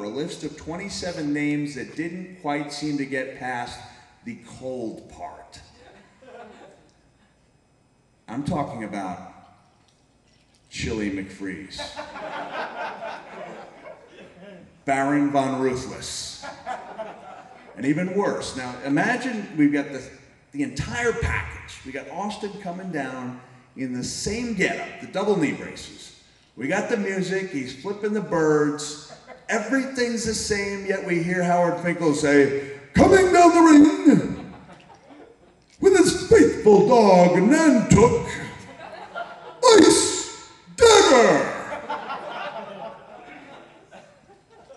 a list of 27 names that didn't quite seem to get past the cold part. I'm talking about Chili McFreeze, Baron von Ruthless, and even worse. Now imagine we've got the entire package. We got Austin coming down in the same getup, the double knee braces. We got the music, he's flipping the birds, everything's the same, yet we hear Howard Finkel say, "Coming down the ring with his faithful dog Nantuk, Ice Dagger."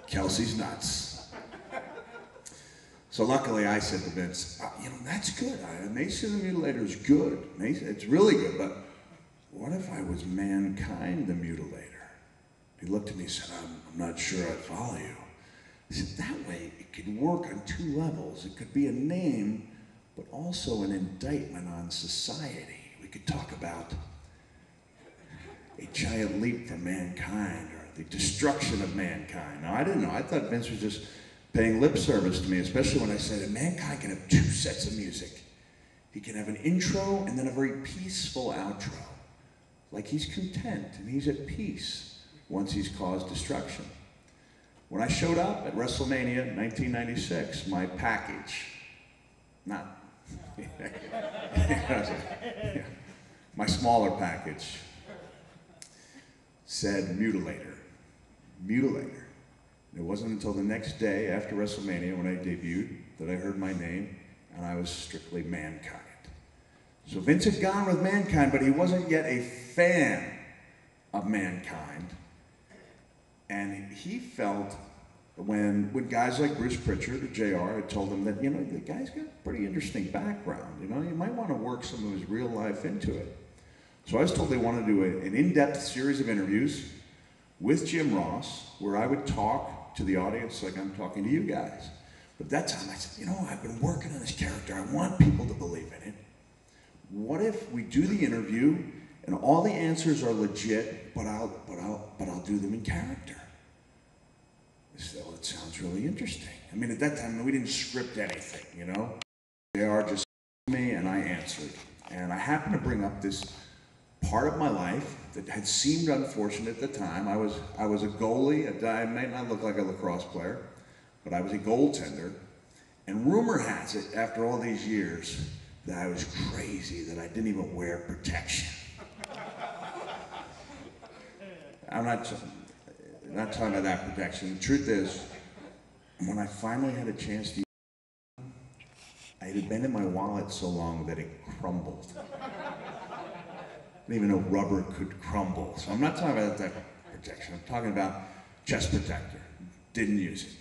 Kelsey's nuts. So luckily I said to Vince, you know, that's good. Mason the Mutilator is good. It's really good, but what if I was Mankind the Mutilator? He looked at me and said, I'm not sure I'd follow you. I said, that way it could work on two levels. It could be a name, but also an indictment on society. We could talk about a giant leap for mankind or the destruction of mankind. Now, I didn't know. I thought Vince was just paying lip service to me, especially when I said that mankind can have two sets of music. He can have an intro and then a very peaceful outro. Like he's content and he's at peace once he's caused destruction. When I showed up at WrestleMania 1996, my package, my smaller package said Mutilator. Mutilator. It wasn't until the next day after WrestleMania when I debuted that I heard my name and I was strictly Mankind. So Vince had gone with Mankind, but he wasn't yet a fan of Mankind. And he felt when guys like Bruce Pritchard or JR had told him that, you know, the guy's got a pretty interesting background, you know, you might want to work some of his real life into it. So I was told they wanted to do an in-depth series of interviews with Jim Ross, where I would talk to the audience like I'm talking to you guys. But that time I said, you know, I've been working on this character. I want people to believe in it. What if we do the interview and all the answers are legit, but I'll do them in character? I said, well, it sounds really interesting. I mean, at that time we didn't script anything, you know. JR just me and I answered, and I happened to bring up this part of my life that had seemed unfortunate at the time. I was a goalie. I might not look like a lacrosse player, but I was a goaltender. And rumor has it, after all these years, that I was crazy, that I didn't even wear protection. I'm not talking about that protection. The truth is, when I finally had a chance to, it had been in my wallet so long that it crumbled. I didn't even know rubber could crumble. So I'm not talking about that type of protection. I'm talking about chest protector. Didn't use it.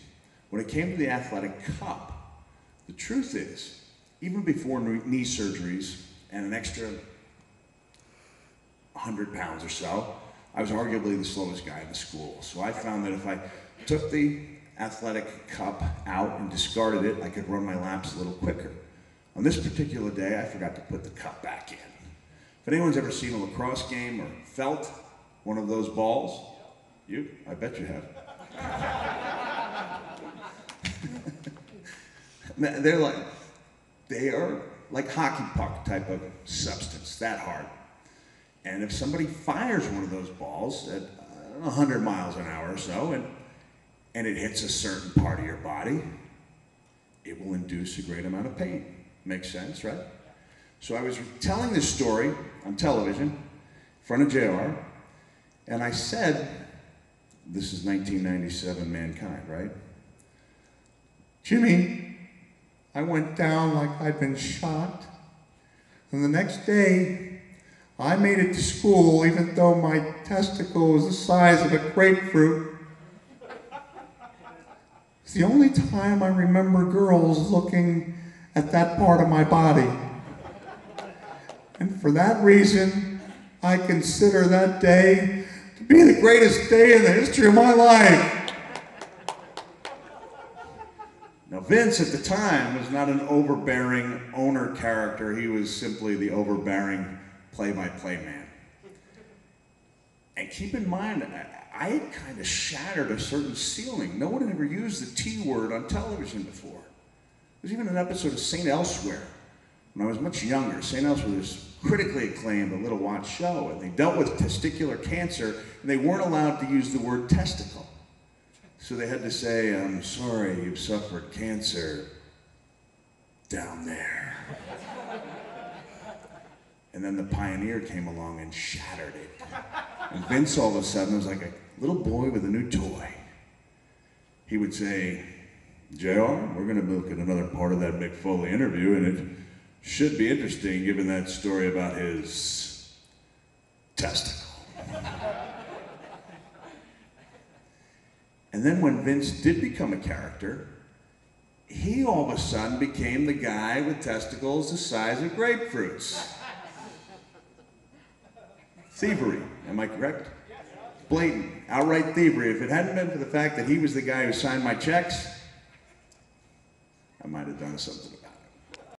When it came to the athletic cup, the truth is, even before knee surgeries and an extra 100 pounds or so, I was arguably the slowest guy in the school. So I found that if I took the athletic cup out and discarded it, I could run my laps a little quicker. On this particular day, I forgot to put the cup back in. If anyone's ever seen a lacrosse game or felt one of those balls, I bet you have. They are like hockey puck type of substance, that hard. And if somebody fires one of those balls at 100 miles an hour or so, and it hits a certain part of your body, it will induce a great amount of pain. Makes sense, right? So I was telling this story on television in front of JR, and I said, this is 1997 Mankind, right? Jimmy, I went down like I'd been shot, and the next day, I made it to school even though my testicle was the size of a grapefruit. It's the only time I remember girls looking at that part of my body. And for that reason, I consider that day to be the greatest day in the history of my life. Now, Vince at the time was not an overbearing owner character. He was simply the overbearing play-by-play man. And keep in mind, I had kind of shattered a certain ceiling. No one had ever used the T word on television before. There's even an episode of St. Elsewhere when I was much younger. St. Elsewhere was critically acclaimed, a little watched show, and they dealt with testicular cancer, and they weren't allowed to use the word testicle. So they had to say, I'm sorry you've suffered cancer down there. And then the Pioneer came along and shattered it. And Vince all of a sudden was like a little boy with a new toy. He would say, JR, we're going to look at another part of that Mick Foley interview, and it should be interesting given that story about his testicle. And then when Vince did become a character, he all of a sudden became the guy with testicles the size of grapefruits. Thievery, am I correct? Blatant, outright thievery. If it hadn't been for the fact that he was the guy who signed my checks, I might have done something about it.